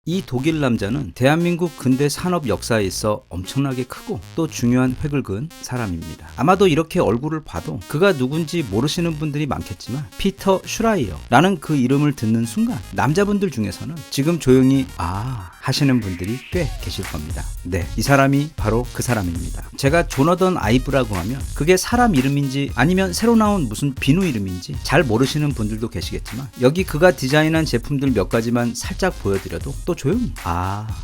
이 독일 남자는 대한민국 근대 산업 역사에 있어 엄청나게 크고 또 중요한 획을 그은 사람입니다. 아마도 이렇게 얼굴을 봐도 그가 누군지 모르시는 분들이 많겠지만 피터 슈라이어라는 그 이름을 듣는 순간 남자분들 중에서는 지금 조용히 하시는 분들이 꽤 계실 겁니다. 네, 이 사람이 바로 그 사람입니다. 제가 조너던 아이브라고 하면 그게 사람 이름인지 아니면 새로 나온 무슨 비누 이름인지 잘 모르시는 분들도 계시겠지만 여기 그가 디자인한 제품들 몇 가지만 살짝 보여드려도 또 조용히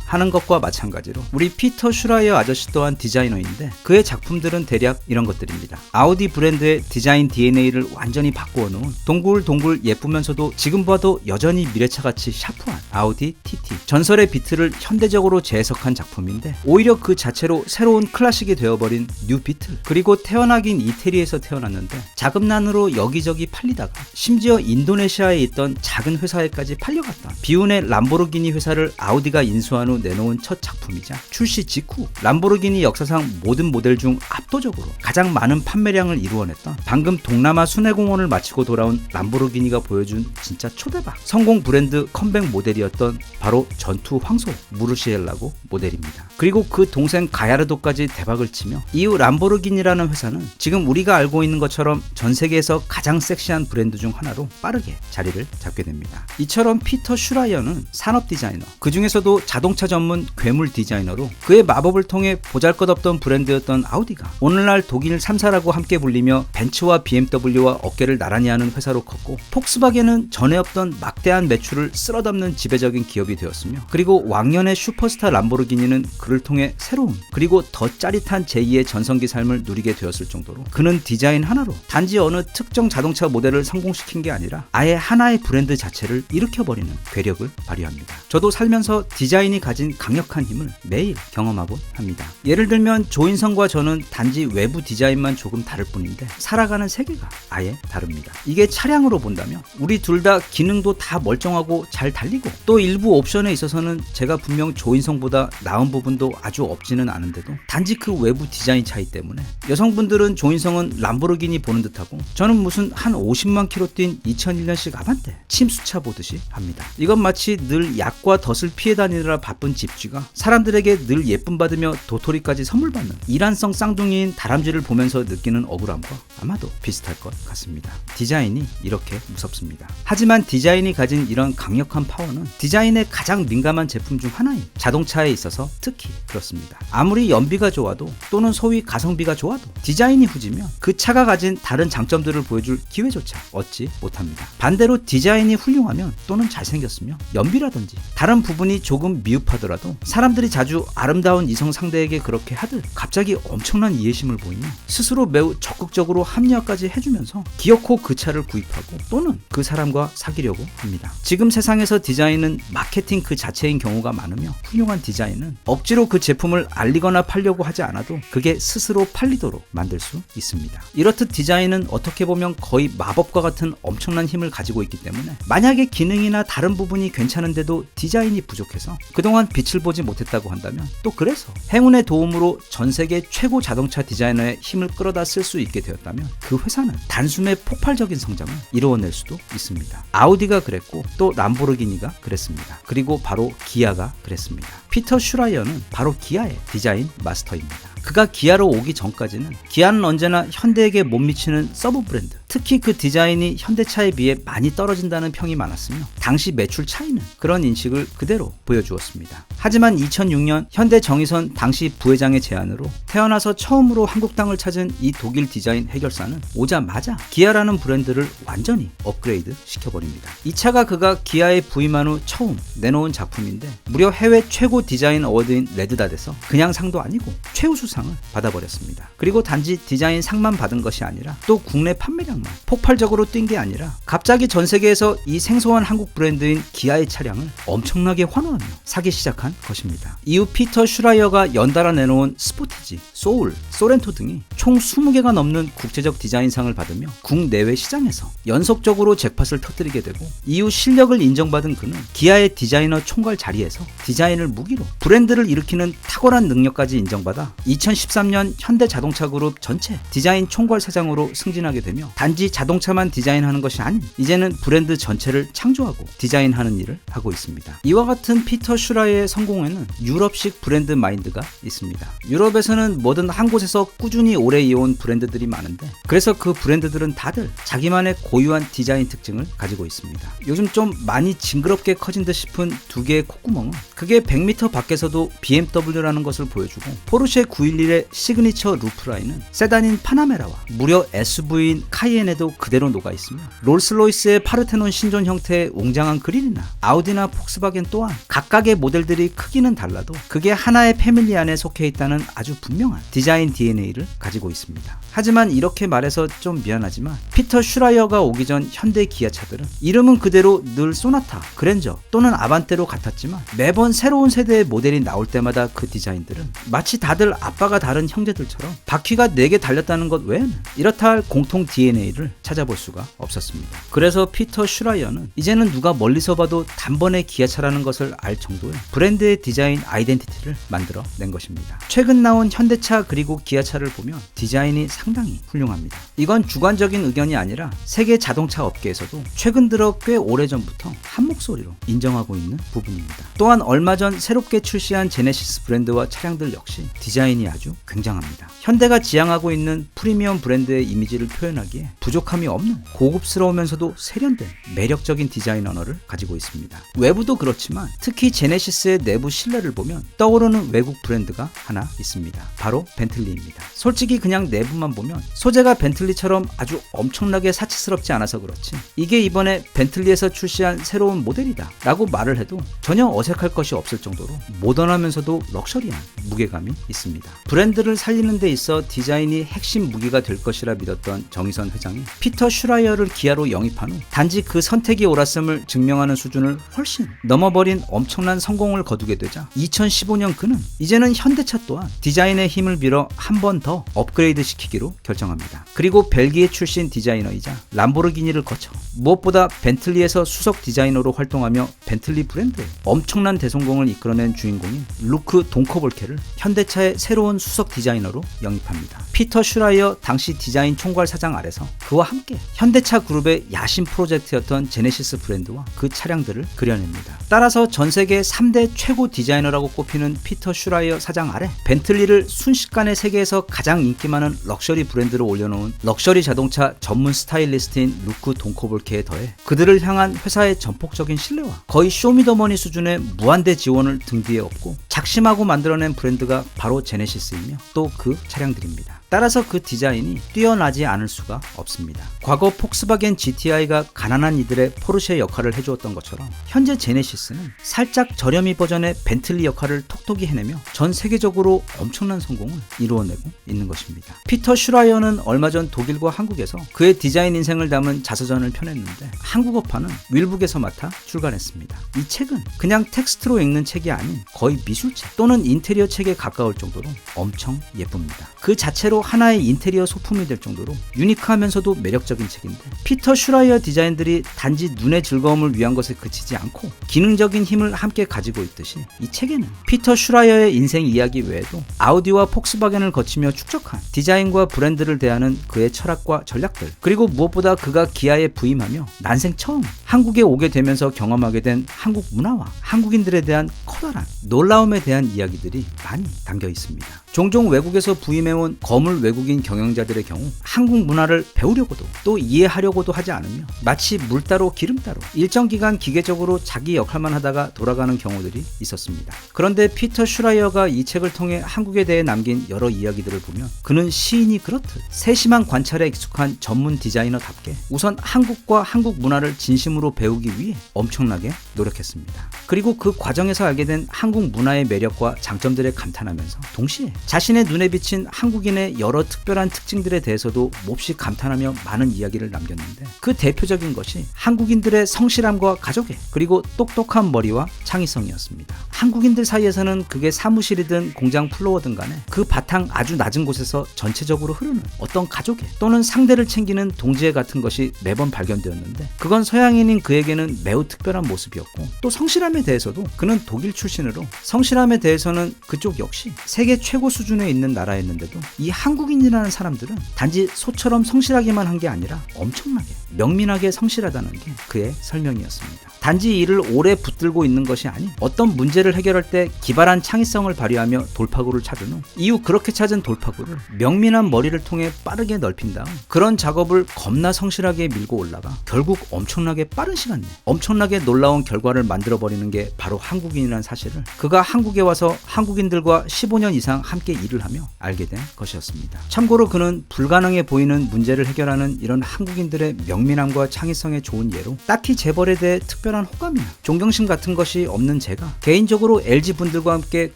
하는 것과 마찬가지로 우리 피터 슈라이어 아저씨 또한 디자이너인데 그의 작품들은 대략 이런 것들입니다. 아우디 브랜드의 디자인 DNA를 완전히 바꾸어 놓은 동글동글 예쁘면서도 지금 봐도 여전히 미래차같이 샤프한 아우디 TT, 전설의 비트를 현대적으로 재해석한 작품인데 오히려 그 자체로 새로운 클래식이 되어버린 뉴 비틀, 그리고 태어나긴 이태리에서 태어났는데 자금난으로 여기저기 팔리다가 심지어 인도네시아에 있던 작은 회사에까지 팔려갔던 비운의 람보르기니 회사를 아우디가 인수한 후 내놓은 첫 작품이자 출시 직후 람보르기니 역사상 모든 모델 중 압도적으로 가장 많은 판매량을 이루어냈던 방금 동남아 순회공원을 마치고 돌아온 람보르기니가 보여준 진짜 초대박 성공 브랜드 컴백 모델이었던 바로 전투 황소 무르시엘라고 모델입니다. 그리고 그 동생 가야르도까지 대박을 치며 이후 람보르기니라는 회사는 지금 우리가 알고 있는 것처럼 전 세계에서 가장 섹시한 브랜드 중 하나로 빠르게 자리를 잡게 됩니다. 이처럼 피터 슈라이어는 산업 디자이너, 그 중에서도 자동차 전문 괴물 디자이너로 그의 마법을 통해 보잘것없던 브랜드였던 아우디가 오늘날 독일 3사라고 함께 불리며 벤츠와 BMW와 어깨를 나란히 하는 회사로 컸고, 폭스바겐은 전에 없던 막대한 매출을 쓸어담는 지배적인 기업이 되었으며, 그리고 왕년의 슈퍼스타 람보르기니는 그를 통해 새로운 그리고 더 짜릿한 제2의 전성기 삶을 누리게 되었을 정도로 그는 디자인 하나로 단지 어느 특정 자동차 모델을 성공시킨 게 아니라 아예 하나의 브랜드 자체를 일으켜버리는 괴력을 발휘합니다. 저도 살면서 디자인이 가진 강력한 힘을 매일 경험하곤 합니다. 예를 들면 조인성과 저는 단지 외부 디자인만 조금 다를 뿐인데 살아가는 세계가 아예 다릅니다. 이게 차량으로 본다면 우리 둘 다 기능도 다 멀쩡하고 잘 달리고 또 일부 옵션에 있어서는 제가 분명 조인성보다 나은 부분도 아주 없지는 않은데도 단지 그 외부 디자인 차이 때문에 여성분들은 조인성은 람보르기니 보는 듯하고 저는 무슨 한 50만 킬로 뛴 2001년식 아반떼 침수차 보듯이 합니다. 이건 마치 늘 약과 덫을 피해 다니느라 바쁜 집쥐가 사람들에게 늘 예쁨 받으며 도토리까지 선물 받는 이란성 쌍둥이인 다람쥐를 보면서 느끼는 억울함과 아마도 비슷할 것 같습니다. 디자인이 이렇게 무섭습니다. 하지만 디자인이 가진 이런 강력한 파워는 디자인에 가장 민감한 제품 중 하나인 자동차에 있어서 특히 그렇습니다. 아무리 연비가 좋아도 또는 소위 가성비가 좋아도 디자인이 후지면 그 차가 가진 다른 장점들을 보여줄 기회조차 얻지 못합니다. 반대로 디자인이 훌륭하면 또는 잘생겼으며 연비라든지 다른 부분이 조금 미흡하더라도 사람들이 자주 아름다운 이성 상대에게 그렇게 하듯 갑자기 엄청난 이해심을 보이며 스스로 매우 적극적으로 합리화까지 해주면서 기어코 그 차를 구입하고 또는 그 사람과 사귀려고 합니다. 지금 세상에서 디자인은 마케팅 그 자체인 경우가 많으며 훌륭한 디자인은 억지로 그 제품을 알리거나 팔려고 하지 않아도 그게 스스로 팔리도록 만들 수 있습니다. 이렇듯 디자인은 어떻게 보면 거의 마법과 같은 엄청난 힘을 가지고 있기 때문에 만약에 기능이나 다른 부분이 괜찮은데도 디자인이 부족해서 그동안 빛을 보지 못했다고 한다면 또 그래서 행운의 도움으로 전 세계 최고 자동차 디자이너의 힘을 끌어다 쓸 수 있게 되었다면 그 회사는 단숨에 폭발적인 성장을 이루어낼 수도 있습니다. 아우디가 그랬고 또 람보르기니가 그랬습니다. 그리고 바로 기아가 그랬습니다. 피터 슈라이어는 바로 기아의 디자인 마스터입니다. 그가 기아로 오기 전까지는 기아는 언제나 현대에게 못 미치는 서브 브랜드, 특히 그 디자인이 현대차에 비해 많이 떨어진다는 평이 많았으며 당시 매출 차이는 그런 인식을 그대로 보여주었습니다. 하지만 2006년 현대 정의선 당시 부회장의 제안으로 태어나서 처음으로 한국 땅을 찾은 이 독일 디자인 해결사는 오자마자 기아라는 브랜드를 완전히 업그레이드 시켜버립니다. 이 차가 그가 기아에 부임한 후 처음 내놓은 작품인데 무려 해외 최고 디자인 어워드인 레드닷에서 그냥 상도 아니고 최우수 상을 받아버렸습니다. 그리고 단지 디자인 상만 받은 것이 아니라 또 국내 판매량만 폭발적으로 뛴 게 아니라 갑자기 전 세계에서 이 생소한 한국 브랜드인 기아의 차량을 엄청나게 환호하며 사기 시작한 등장한 것입니다. 이후 피터 슈라이어가 연달아 내놓은 스포티지, 소울, 소렌토 등이 총 20개가 넘는 국제적 디자인상을 받으며 국내외 시장에서 연속적으로 잭팟을 터뜨리게 되고, 이후 실력을 인정받은 그는 기아의 디자이너 총괄 자리에서 디자인을 무기로 브랜드를 일으키는 탁월한 능력까지 인정받아 2013년 현대자동차 그룹 전체 디자인 총괄 사장으로 승진하게 되며, 단지 자동차만 디자인하는 것이 아닌 이제는 브랜드 전체를 창조하고 디자인하는 일을 하고 있습니다. 이와 같은 피터 슈라이어의 성공에는 유럽식 브랜드 마인드가 있습니다. 유럽에서는 뭐든 한 곳에서 꾸준히 오래 이어온 브랜드들이 많은데, 그래서 그 브랜드들은 다들 자기만의 고유한 디자인 특징을 가지고 있습니다. 요즘 좀 많이 징그럽게 커진 듯 싶은 두 개의 콧구멍은 그게 100m 밖에서도 BMW라는 것을 보여주고, 포르쉐 911의 시그니처 루프라인은 세단인 파나메라와 무려 SUV인 카이엔에도 그대로 녹아있으며, 롤스로이스의 파르테논 신존 형태의 웅장한 그릴이나 아우디나 폭스바겐 또한 각각의 모델들이 크기는 달라도 그게 하나의 패밀리 안에 속해 있다는 아주 분명한 디자인 DNA를 가지고 있습니다. 하지만 이렇게 말해서 좀 미안하지만 피터 슈라이어가 오기 전 현대 기아차들은 이름은 그대로 늘 소나타, 그랜저 또는 아반떼로 같았지만, 매번 새로운 세대의 모델이 나올 때마다 그 디자인들은 마치 다들 아빠가 다른 형제들처럼 바퀴가 4개 달렸다는 것 외에는 이렇다 할 공통 DNA를 찾아볼 수가 없었습니다. 그래서 피터 슈라이어는 이제는 누가 멀리서 봐도 단번에 기아차라는 것을 알 정도의 브랜드의 디자인 아이덴티티를 만들어 낸 것입니다. 최근 나온 현대차 그리고 기아차를 보면 디자인이 상당히 훌륭합니다. 이건 주관적인 의견이 아니라 세계 자동차 업계에서도 최근 들어 꽤 오래전부터 한 목소리로 인정하고 있는 부분입니다. 또한 얼마 전 새롭게 출시한 제네시스 브랜드와 차량들 역시 디자인이 아주 굉장합니다. 현대가 지향하고 있는 프리미엄 브랜드의 이미지를 표현하기에 부족함이 없는 고급스러우면서도 세련된 매력적인 디자인 언어를 가지고 있습니다. 외부도 그렇지만 특히 제네시스의 내부 실내를 보면 떠오르는 외국 브랜드가 하나 있습니다. 바로 벤틀리입니다. 솔직히 그냥 내부만 보면 소재가 벤틀리처럼 아주 엄청나게 사치스럽지 않아서 그렇지, 이게 이번에 벤틀리에서 출시한 새로운 모델이다 라고 말을 해도 전혀 어색할 것이 없을 정도로 모던하면서도 럭셔리한 무게감이 있습니다. 브랜드를 살리는 데 있어 디자인이 핵심 무기가 될 것이라 믿었던 정의선 회장이 피터 슈라이어를 기아로 영입한 후 단지 그 선택이 옳았음을 증명하는 수준을 훨씬 넘어버린 엄청난 성공을 거두게 되자 2015년 그는 이제는 현대차 또한 디자인의 힘을 빌어 한 번 더 업그레이드 시키기로 결정합니다. 그리고 벨기에 출신 디자이너이자 람보르기니를 거쳐 무엇보다 벤틀리에서 수석 디자이너로 활동하며 벤틀리 브랜드의 엄청난 대성공을 이끌어낸 주인공인 루크 돈커볼케를 현대차의 새로운 수석 디자이너로 영입합니다. 피터 슈라이어 당시 디자인 총괄 사장 아래서 그와 함께 현대차 그룹의 야심 프로젝트였던 제네시스 브랜드와 그 차량들을 그려냅니다. 따라서 전 세계 3대 최고 디자이너라고 꼽히는 피터 슈라이어 사장 아래 벤틀리를 순식간에 세계에서 가장 인기 많은 럭셔리 브랜드로 올려놓은 럭셔리 자동차 전문 스타일리스트인 루크 돈코볼케에 더해 그들을 향한 회사의 전폭적인 신뢰와 거의 쇼미더머니 수준의 무한대 지원을 등 뒤에 업고 작심하고 만들어낸 브랜드가 바로 제네시스이며 또 그 차량들입니다. 따라서 그 디자인이 뛰어나지 않을 수가 없습니다. 과거 폭스바겐 GTI가 가난한 이들의 포르쉐 역할을 해주었던 것처럼 현재 제네시스는 살짝 저렴이 버전의 벤틀리 역할을 톡톡히 해내며 전 세계적으로 엄청난 성공을 이루어내고 있는 것입니다. 피터 슈라이어는 얼마 전 독일과 한국에서 그의 디자인 인생을 담은 자서전을 펴냈는데 한국어판은 윌북에서 맡아 출간했습니다. 이 책은 그냥 텍스트로 읽는 책이 아닌 거의 미술책 또는 인테리어 책에 가까울 정도로 엄청 예쁩니다. 그 자체로 하나의 인테리어 소품이 될 정도로 유니크하면서도 매력적인 책인데, 피터 슈라이어 디자인들이 단지 눈의 즐거움을 위한 것에 그치지 않고 기능적인 힘을 함께 가지고 있듯이 이 책에는 피터 슈라이어의 인생 이야기 외에도 아우디와 폭스바겐을 거치며 축적한 디자인과 브랜드를 대하는 그의 철학과 전략들, 그리고 무엇보다 그가 기아에 부임하며 난생 처음 한국에 오게 되면서 경험하게 된 한국 문화와 한국인들에 대한 커다란 놀라움에 대한 이야기들이 많이 담겨 있습니다. 종종 외국에서 부임해온 거물 외국인 경영자들의 경우 한국 문화를 배우려고도 또 이해하려고도 하지 않으며 마치 물 따로 기름 따로 일정 기간 기계적으로 자기 역할만 하다가 돌아가는 경우들이 있었습니다. 그런데 피터 슈라이어가 이 책을 통해 한국에 대해 남긴 여러 이야기들을 보면 그는 시인이 그렇듯 세심한 관찰에 익숙한 전문 디자이너답게 우선 한국과 한국 문화를 진심으로 배우기 위해 엄청나게 노력했습니다. 그리고 그 과정에서 알게 된 한국 문화의 매력과 장점들에 감탄하면서 동시에 자신의 눈에 비친 한국인의 여러 특별한 특징들에 대해서도 몹시 감탄하며 많은 이야기를 남겼는데 그 대표적인 것이 한국인들의 성실함과 가족애 그리고 똑똑한 머리와 창의성이었습니다. 한국인들 사이에서는 그게 사무실이든 공장 플로어든 간에 그 바탕 아주 낮은 곳에서 전체적으로 흐르는 어떤 가족애 또는 상대를 챙기는 동지애 같은 것이 매번 발견되었는데 그건 서양인인 그에게는 매우 특별한 모습이었고 또 성실함에 대해서도 그는 독일 출신으로 성실함에 대해서는 그쪽 역시 세계 최고 수준에 있는 나라였는데도 이 한국인이라는 사람들은 단지 소처럼 성실하기만 한 게 아니라 엄청나게 명민하게 성실하다는 게 그의 설명이었습니다. 단지 이를 오래 붙들고 있는 것이 아닌 어떤 문제를 해결할 때 기발한 창의성을 발휘하며 돌파구를 찾은 후 이후 그렇게 찾은 돌파구를 명민한 머리를 통해 빠르게 넓힌 다음 그런 작업을 겁나 성실하게 밀고 올라가 결국 엄청나게 빠른 시간 내에 엄청나게 놀라운 결과를 만들어버리는 게 바로 한국인이라는 사실을 그가 한국에 와서 한국인들과 15년 이상 함께 일을 하며 알게 된 것이었습니다. 참고로 그는 불가능해 보이는 문제를 해결하는 이런 한국인들의 명민함과 창의성의 좋은 예로 딱히 재벌에 대해 특별한 호감이나 존경심 같은 것이 없는 제가 개인적으로 LG 분들과 함께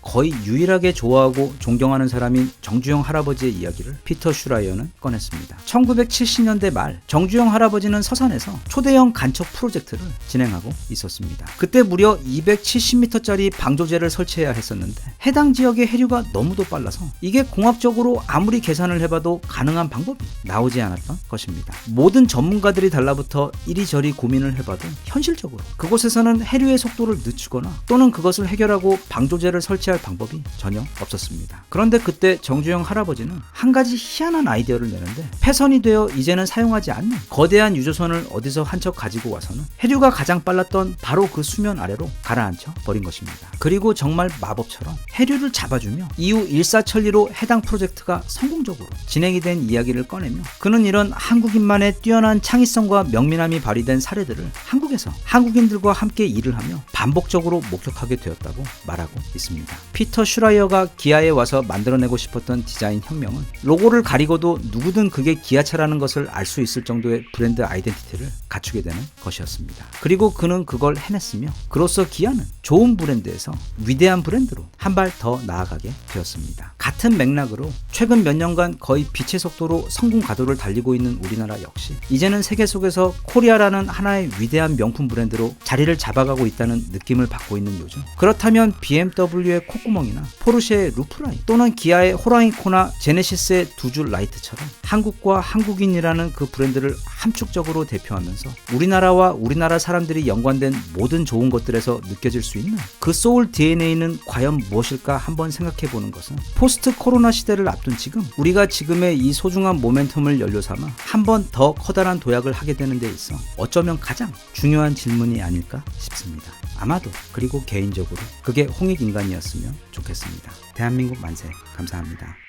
거의 유일하게 좋아하고 존경하는 사람인 정주영 할아버지의 이야기를 피터 슈라이어는 꺼냈습니다. 1970년대 말 정주영 할아버지는 서산에서 초대형 간척 프로젝트를 진행하고 있었습니다. 그때 무려 270m짜리 방조제를 설치해야 했었는데 해당 지역의 해류가 너무도 빨라서 이게 공학적으로 아무리 계산을 해봐도 가능한 방법이 나오지 않았던 것입니다. 모든 전문가들이 달라붙어 이리저리 고민을 해봐도 현실적으로 그곳에서는 해류의 속도를 늦추거나 또는 그것을 해결하고 방조제를 설치할 방법이 전혀 없었습니다. 그런데 그때 정주영 할아버지는 한 가지 희한한 아이디어를 내는데 폐선이 되어 이제는 사용하지 않는 거대한 유조선을 어디서 한 척 가지고 와서는 해류가 가장 빨랐던 바로 그 수면 아래로 가라앉혀 버린 것입니다. 그리고 정말 마법처럼 해류를 잡아주며 이후 일사천리로 해당 프로젝트가 성공적으로 진행이 된 이야기를 꺼내며 그는 이런 한국인만의 뛰어난 창의성과 명민함이 발휘된 사례들을 한국에서 한국인들과 함께 일을 하며 반복적으로 목격하게 되었다고 말하고 있습니다. 피터 슈라이어가 기아에 와서 만들어내고 싶었던 디자인 혁명은 로고를 가리고도 누구든 그게 기아차라는 것을 알 수 있을 정도의 브랜드 아이덴티티를 갖추게 되는 것이었습니다. 그리고 그는 그걸 해냈으며 그로써 기아는 좋은 브랜드에서 위대한 브랜드로 한 발 더 나아가게 되었습니다. 같은 맥락으로 최근 몇 년간 거의 빛의 속도로 성공 가도를 달리고 있는 우리나라 역시 이제는 세계 속에서 코리아라는 하나의 위대한 명품 브랜드로 자리를 잡아가고 있다는 느낌을 받고 있는 요즘 그렇다면 BMW의 콧구멍이나 포르쉐의 루프라인 또는 기아의 호랑이 코나 제네시스의 두 줄 라이트처럼 한국과 한국인이라는 그 브랜드를 함축적으로 대표하면서 우리나라와 우리나라 사람들이 연관된 모든 좋은 것들에서 느껴질 수 있는 그 소울 DNA는 과연 무엇일까 한번 생각해보는 것은 포스트 코로나 시대를 앞둔 지금 우리가 지금의 이 소중한 모멘텀을 연료 삼아 한 번 더 커다란 도약을 하게 되는 데 있어 어쩌면 가장 중요한 질문이 아닐까 싶습니다. 아마도 그리고 개인적으로 그게 홍익인간이었으면 좋겠습니다. 대한민국 만세. 감사합니다.